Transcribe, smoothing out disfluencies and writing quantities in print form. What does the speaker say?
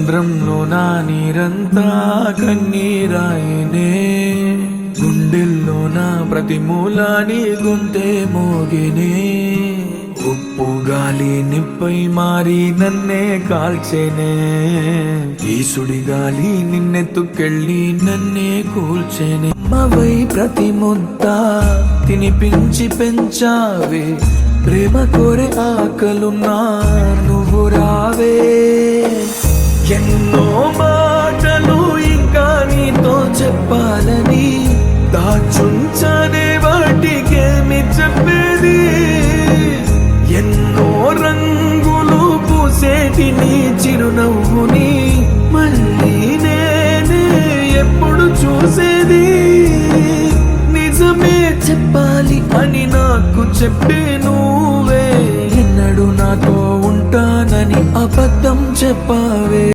సంద్రంలో నా నీరంతా కన్నీరాయనే, గుండెల్లో నా ప్రతి మూలాని గొంతే మోగినే. ఉప్పు గాలి నిప్పై మారి నన్నే కాల్చేనే, ఈ సుడి గాలి నిన్నెత్తుకెళ్ళి నన్నే కూల్చేనే. అమ్మవై ప్రతి ముద్ద తినిపించి పెంచావే, ప్రేమ కోరే ఆకలున్నా నువ్వు రావే. ఎన్నో మాటలు ఇంకా నీతో చెప్పాలని దాచుంచనే, వాటికేమి చెప్పేది. ఎన్నో రంగులు పూసేటి నీ చిరునవ్వుని మళ్ళీ నేనే ఎప్పుడు చూసేది. నిజమే చెప్పాలి అని నాకు చెప్పే నువ్వే, ఎన్నడూ నాతో ఉంటానని అబద్ధం చెప్పావే.